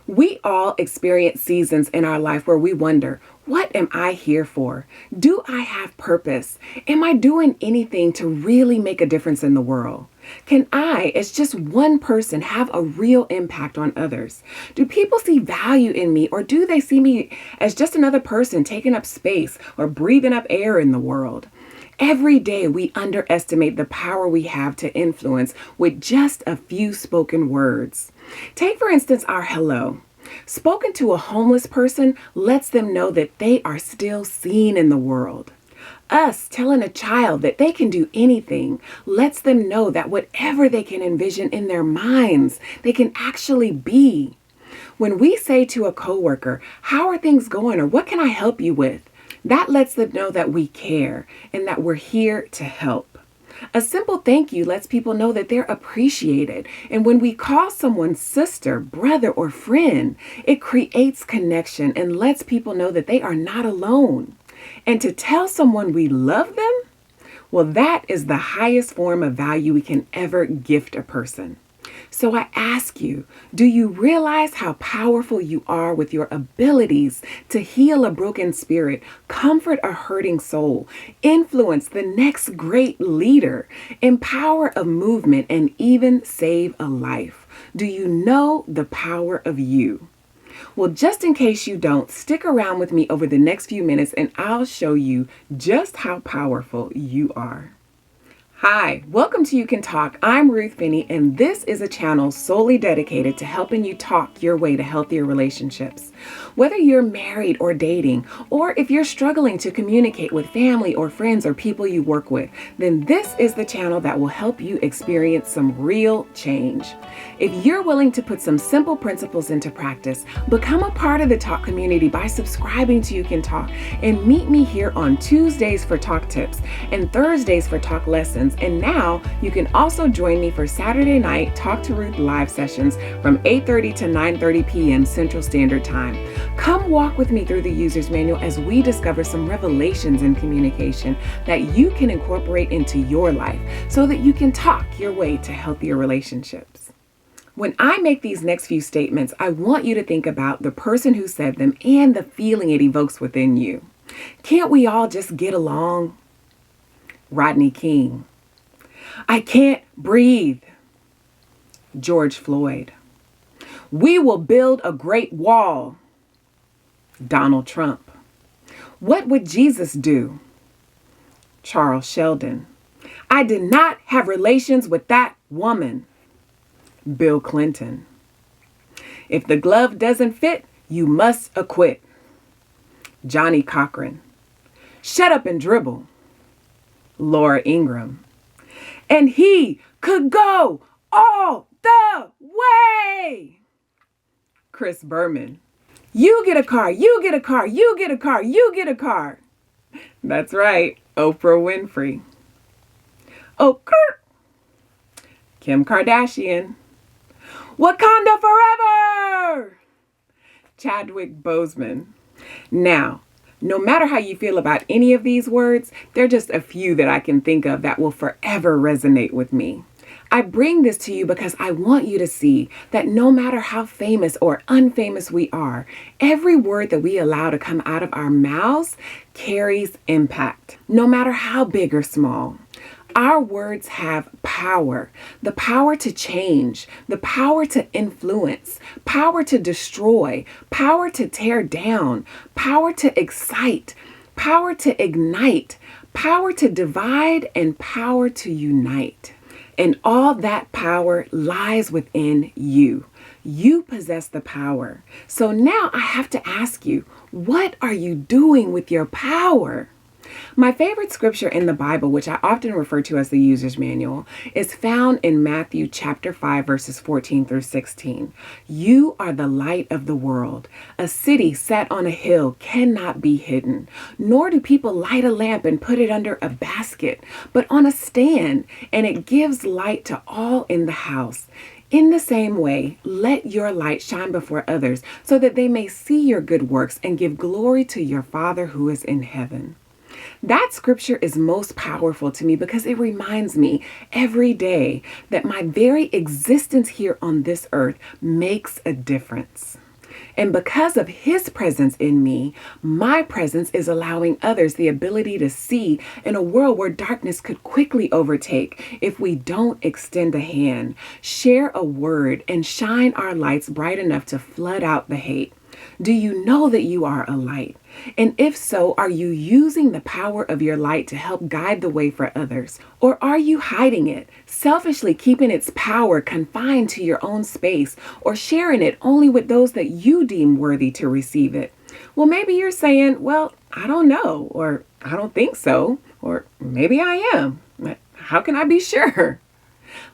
We all experience seasons in our life where we wonder, what am I here for? Do I have purpose? Am I doing anything to really make a difference in the world? Can I, as just one person, have a real impact on others? Do people see value in me, or do they see me as just another person taking up space or breathing up air in the world? Every day we underestimate the power we have to influence with just a few spoken words. Take, for instance, our hello. Spoken to a homeless person lets them know that they are still seen in the world. Us telling a child that they can do anything lets them know that whatever they can envision in their minds, they can actually be. When we say to a coworker, "How are things going?" or "What can I help you with?" that lets them know that we care and that we're here to help. A simple thank you lets people know that they're appreciated. And when we call someone sister, brother, or friend, it creates connection and lets people know that they are not alone. And to tell someone we love them, well, that is the highest form of value we can ever gift a person. So I ask you, do you realize how powerful you are with your abilities to heal a broken spirit, comfort a hurting soul, influence the next great leader, empower a movement, and even save a life? Do you know the power of you? Well, just in case you don't, stick around with me over the next few minutes and I'll show you just how powerful you are. Hi, welcome to You Can Talk. I'm Ruth Finney, and this is a channel solely dedicated to helping you talk your way to healthier relationships. Whether you're married or dating, or if you're struggling to communicate with family or friends or people you work with, then this is the channel that will help you experience some real change. If you're willing to put some simple principles into practice, become a part of the Talk community by subscribing to You Can Talk, and meet me here on Tuesdays for Talk Tips and Thursdays for Talk Lessons. And now you can also join me for Saturday night Talk to Ruth live sessions from 8:30 to 9:30 p.m. Central Standard Time. Come walk with me through the user's manual as we discover some revelations in communication that you can incorporate into your life so that you can talk your way to healthier relationships. When I make these next few statements, I want you to think about the person who said them and the feeling it evokes within you. Can't we all just get along? Rodney King. I can't breathe. George Floyd. We will build a great wall. Donald Trump. What would Jesus do? Charles Sheldon. I did not have relations with that woman. Bill Clinton. If the glove doesn't fit, you must acquit. Johnny Cochran. Shut up and dribble. Laura Ingraham. And he could go all the way. Chris Berman. You get a car, you get a car, you get a car, you get a car. That's right, Oprah Winfrey. Oh, Kim Kardashian. Wakanda forever! Chadwick Boseman. Now, no matter how you feel about any of these words, they're just a few that I can think of that will forever resonate with me. I bring this to you because I want you to see that no matter how famous or unfamous we are, every word that we allow to come out of our mouths carries impact, no matter how big or small. Our words have power, the power to change, the power to influence, power to destroy, power to tear down, power to excite, power to ignite, power to divide, and power to unite. And all that power lies within you. You possess the power. So now I have to ask you, what are you doing with your power? My favorite scripture in the Bible, which I often refer to as the user's manual, is found in Matthew chapter 5, verses 14 through 16. You are the light of the world. A city set on a hill cannot be hidden, nor do people light a lamp and put it under a basket, but on a stand, and it gives light to all in the house. In the same way, let your light shine before others so that they may see your good works and give glory to your Father who is in heaven. That scripture is most powerful to me because it reminds me every day that my very existence here on this earth makes a difference. And because of his presence in me, my presence is allowing others the ability to see in a world where darkness could quickly overtake if we don't extend a hand, share a word, and shine our lights bright enough to flood out the hate. Do you know that you are a light? And if so, are you using the power of your light to help guide the way for others? Or are you hiding it, selfishly keeping its power confined to your own space, or sharing it only with those that you deem worthy to receive it? Well, maybe you're saying, well, I don't know, or I don't think so, or maybe I am. But how can I be sure?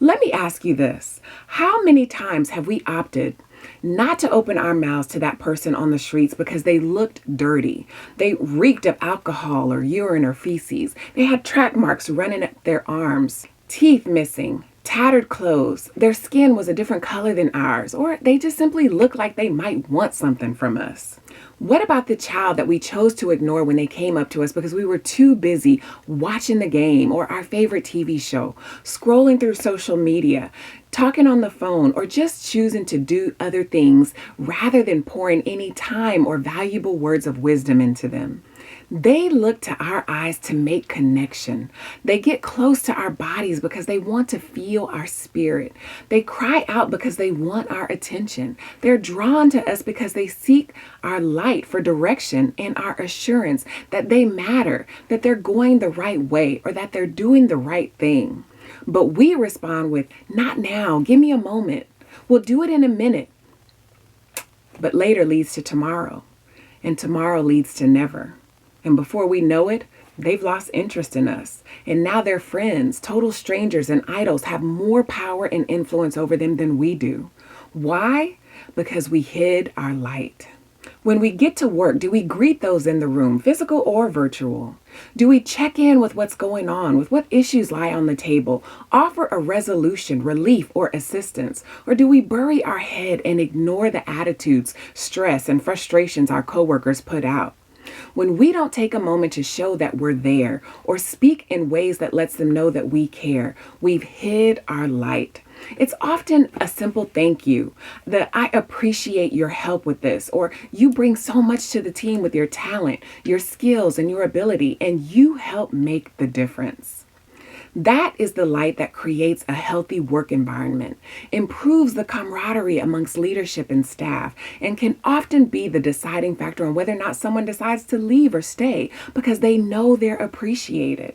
Let me ask you this. How many times have we opted not to open our mouths to that person on the streets because they looked dirty? They reeked of alcohol or urine or feces. They had track marks running up their arms, teeth missing, tattered clothes. Their skin was a different color than ours, or they just simply looked like they might want something from us. What about the child that we chose to ignore when they came up to us because we were too busy watching the game or our favorite TV show, scrolling through social media, talking on the phone, or just choosing to do other things rather than pouring any time or valuable words of wisdom into them? They look to our eyes to make connection. They get close to our bodies because they want to feel our spirit. They cry out because they want our attention. They're drawn to us because they seek our light for direction and our assurance that they matter, that they're going the right way, or that they're doing the right thing. But we respond with, not now, give me a moment. We'll do it in a minute. But later leads to tomorrow, and tomorrow leads to never. And before we know it, they've lost interest in us. And now their friends, total strangers, and idols have more power and influence over them than we do. Why? Because we hid our light. When we get to work, do we greet those in the room, physical or virtual? Do we check in with what's going on, with what issues lie on the table, offer a resolution, relief, or assistance? Or do we bury our head and ignore the attitudes, stress, and frustrations our coworkers put out? When we don't take a moment to show that we're there or speak in ways that lets them know that we care, we've hid our light. It's often a simple thank you, that I appreciate your help with this, or you bring so much to the team with your talent, your skills, and your ability, and you help make the difference. That is the light that creates a healthy work environment, improves the camaraderie amongst leadership and staff, and can often be the deciding factor on whether or not someone decides to leave or stay because they know they're appreciated.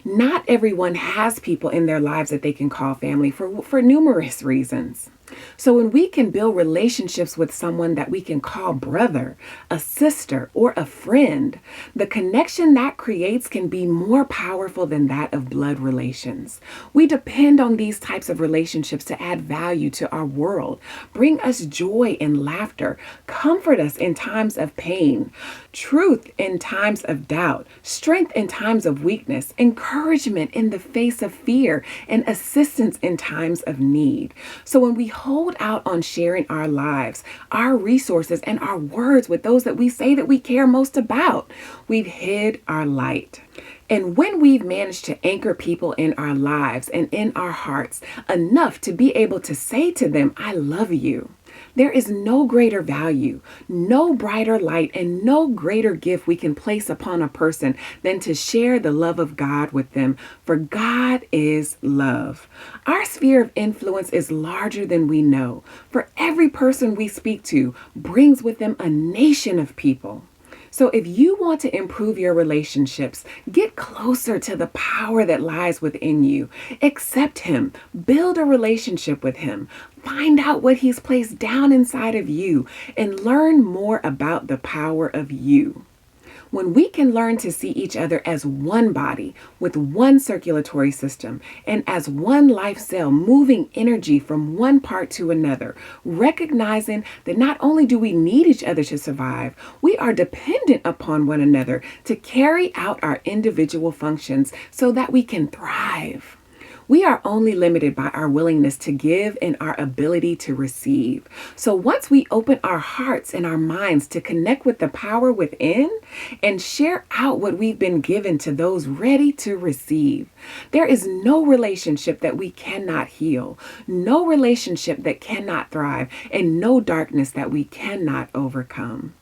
Not everyone has people in their lives that they can call family for numerous reasons. So when we can build relationships with someone that we can call brother, a sister, or a friend, the connection that creates can be more powerful than that of blood relations. We depend on these types of relationships to add value to our world, bring us joy and laughter, comfort us in times of pain, truth in times of doubt, strength in times of weakness, encouragement in the face of fear, and assistance in times of need. So when we hold out on sharing our lives, our resources, and our words with those that we say that we care most about, we've hid our light. And when we've managed to anchor people in our lives and in our hearts enough to be able to say to them, I love you, there is no greater value, no brighter light, and no greater gift we can place upon a person than to share the love of God with them, for God is love. Our sphere of influence is larger than we know, for every person we speak to brings with them a nation of people. So if you want to improve your relationships, get closer to the power that lies within you. Accept him. Build a relationship with him. Find out what he's placed down inside of you and learn more about the power of you. When we can learn to see each other as one body with one circulatory system and as one life cell moving energy from one part to another, recognizing that not only do we need each other to survive, we are dependent upon one another to carry out our individual functions so that we can thrive. We are only limited by our willingness to give and our ability to receive. So once we open our hearts and our minds to connect with the power within and share out what we've been given to those ready to receive, there is no relationship that we cannot heal, no relationship that cannot thrive, and no darkness that we cannot overcome.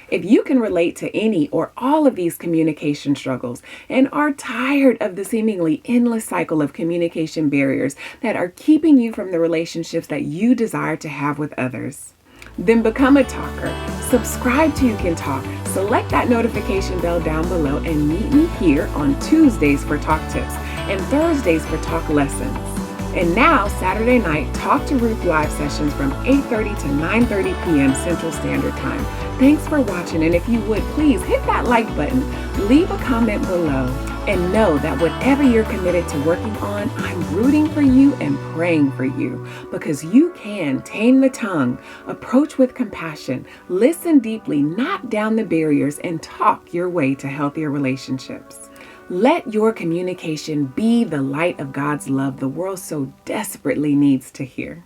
If you can relate to any or all of these communication struggles and are tired of the seemingly endless cycle of communication barriers that are keeping you from the relationships that you desire to have with others, then become a talker. Subscribe to You Can Talk. Select that notification bell down below and meet me here on Tuesdays for Talk Tips and Thursdays for Talk Lessons. And now, Saturday night, Talk to Ruth live sessions from 8:30 to 9:30 p.m. Central Standard Time. Thanks for watching, and if you would, please hit that like button, leave a comment below, and know that whatever you're committed to working on, I'm rooting for you and praying for you, because you can tame the tongue, approach with compassion, listen deeply, knock down the barriers, and talk your way to healthier relationships. Let your communication be the light of God's love the world so desperately needs to hear.